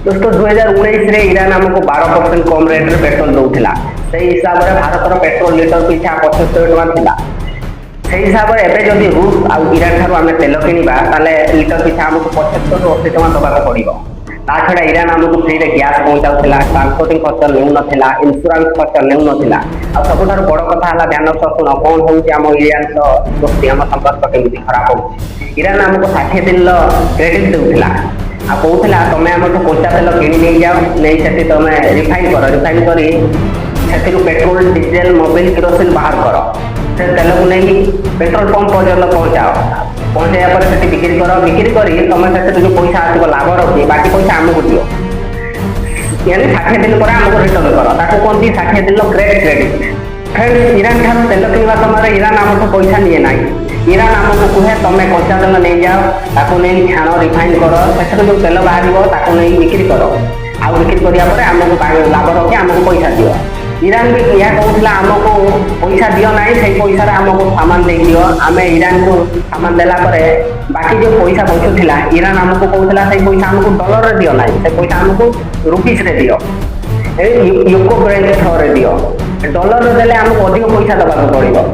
दोस्तों 2019 ईरान आमको 12% कम rate petrol Daula से हिसाब से भारत पेट्रोल लिटर पिछा 75 टका से हिसाब से एवं जदि रूस आउ ईरान ठार आम तेल किणवा लिटर पिछा आमको 75 ରୁ 80 टका दबाक पड़ो। ता छड़ा ईरान आमको फ्री रे गैस पहुँचाऊला, ट्रांसपोर्टिंग खर्च नेउ नथिला, इंश्योरेंस खर्च नेउ नथिला। आ सबुठार बड़ कथा है ध्यान शुण कौन होउछि आम ईरान दोस्ती आम संपर्क केମିତି खराब होउछि। ईरान आमको 60 दिन क्रेडिट देउथिला आ कहूला तुम आम कंचा तेल किणी नहीं जाओ नहीं से तुम रिफाइन कर, रिफाइन करी से पेट्रोल डीजेल मोबिल किरोसिन बाहर कर, से तेल को नहीं पेट्रोल पंप पर्यटन पहुँचाओ, पहुँचाया पर से बिक्री कर, बिक्री करी तुम से जो पैसा आसो लाभ रखी बाकी पैसा आमको दियो। यानी 60 दिन पर आमको रिटर्न कर, ताको कहते 60 दिन क्रेडिट। फ्रेंड्स ईरान ठार तेल किणवा समय ईरान आमको पैसा निए ना, ईरान आमको कहे तुम कंचा तेल नहीं जाओ ताको नहीं छाण रिफाइन कर, से जो तेल बाहर नहीं बिक्री कर, आउ बिक्री कराया आमको लाभ रखी आमको पैसा दियो। ईरान भी यह कहूला आमको पैसा दियो ना, से पैसा आमको सामान दे दियो, आम ईरान को सामान देला बाकी जो पैसा बचुला ईरान आमको कहूला से पैसा आमको डॉलर दियो ना, से पैसा आमको रुपीस रे दियो, यूको बैंक थ्रो दियो। डॉलर देले आमको अधिक पैसा दबाक पड़ो।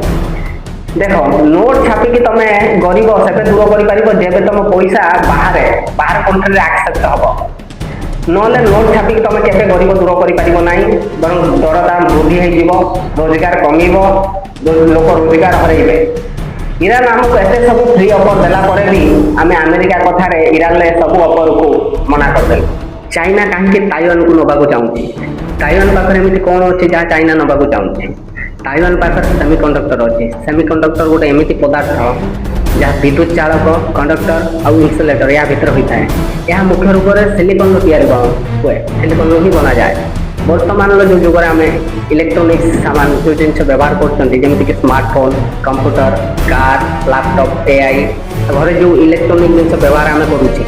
देख नोट छापिकी तुम गरीब से दूर कर जब तुम पैसा बाहर कंट्री आक्सेप्ट हम ना नोट छापिकी तुम के गरीब दूर कर ना, बरं दरदाम वृद्धि हो रोजगार कम लोक रोजगार हरइबे। ईरान आमको एत सब फ्री ऑफर देला भी आम अमेरिका कथार ईरान सब ऑफर को मना करदे। चाइना कहीं ताइवान को नवाक चाहूँगी, ताइवान पाखे एमती कौन अच्छे जहाँ चाइना नवाक चाहूँगी। ताइवान पाखे सेमीकंडक्टर अच्छे, सेमीकंडक्टर गोटे एमती पदार्थ जहाँ विद्युत चालक कंडक्टर और इन्सुलेटर या भीतर होता है। यह मुख्य रूप से सिलिकन हुए, सिलिकन ही बना जाए। बर्तमान जो जुग आम इलेक्ट्रोनिक्स सामान जो जिन व्यवहार करमती smartphone, computer, car, laptop, AI घर जो इलेक्ट्रोनिक जिन व्यवहार आम करुचे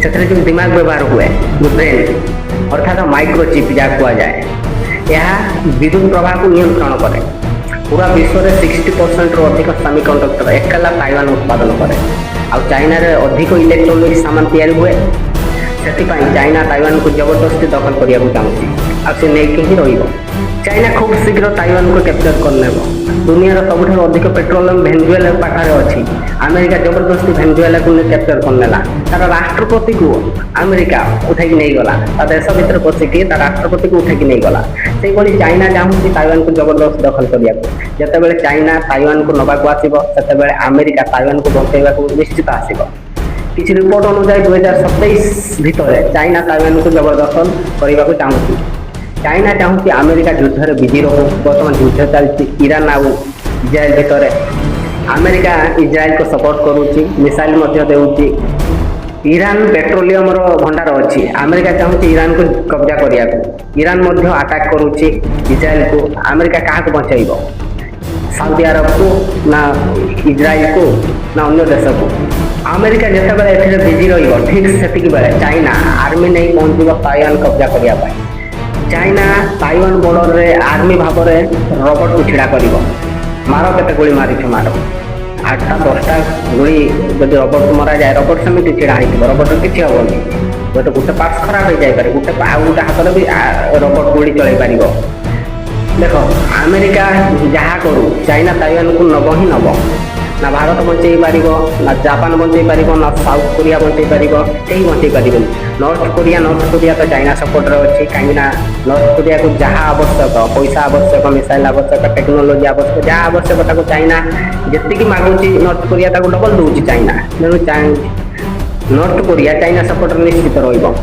से जो दिमाग व्यवहार हुए जो ब्रेन अर्थात माइक्रोचिप जहाँ कहुए, यह विद्युत प्रवाह को नियंत्रण करे। पूरा विश्व में 60% ରୁ अधिक सेमीकंडक्टर एकाला ताइवान उत्पादन करे। आ चाइना रे अधिक इलेक्ट्रोनिक सामान तैयारी हुए, से चाइना ताइवान को जबरदस्ती दखल करने को चाहूँगी, आसे नहीं ही रही। चाइना खूब शीघ्र ताइवान को कैप्चर कर दुनिया सबुठ अधिक पेट्रोलियम भेनेजुएला पाखे अच्छी। अमेरिका जबरदस्ती भेनेजुएला को कैप्चर करनेला, तार राष्ट्रपति को अमेरिका उठेकी नहीं गला, देश भर पशिकी राष्ट्रपति को उठेकी नहीं गला। से चाइना चाहूँगी ताइवान को जबरदस्त दखल करने को। जितेबाला चाइना ताइवान को नवाक आसो से अमेरिका ताइवान को बचाइवा निश्चित आसो। किसी रिपोर्ट अनुसार 2027 भितर चाइना ताइवान को जबरदखल करने को चाहूँगी। चाइना चाहूँगी अमेरिका युद्ध में बिजी रहू। बर्तमान युद्ध चलती ईरान आउ इज्राएल भितर, अमेरिका इज्राएल को सपोर्ट करुच्ची, मिसाइल देउची। ईरान पेट्रोलियम भंडार अच्छी, अमेरिका चाहूँगी ईरान को कब्जा करने को। ईरान अटैक करुच्ची इज्राएल को। अमेरिका क्या बचाइब? सऊदी अरब को ना इज्राएल को ना अन्य देश को? अमेरिका जितेबाला ए बिजी ठीक से बेले चाइना आर्मी नहीं पहुँच ताइवान कब्जा करने। चाइना ताइवान बॉर्डर रे आर्मी भाव में रोबोट को छिड़ा कर मार के गोली मारी मार 8टा 10टा गोली जब रोबोट को मरा जाए, रोबोट सेमती छिड़ा हो, रोबोट किसी हेनी। गोटे गोटे पार्ट्स खराब हो जाए, गोटे गोटे हाथ में भी रोबोट गोली चल पार। देख अमेरिका जहाँ करू चाइना ताइवान को नब ही नब, ना भारत बचे पार, ना जापान बचे पार, ना साउथ कोरिया बचे पार, कहीं बचे पारे। नॉर्थ कोरिया तो चाइना सपोर्ट अच्छी, कहीं नॉर्थ कोरिया को जहाँ आवश्यक पैसा आवश्यक, मिसाइल आवश्यक, टेक्नोलोजी आवश्यक, जहाँ आवश्यक चाइना जी मागुची नॉर्थ कोरिया डबल दूसरी चाइना। तेणु नॉर्थ कोरिया चाइना सपोर्ट निश्चित रही।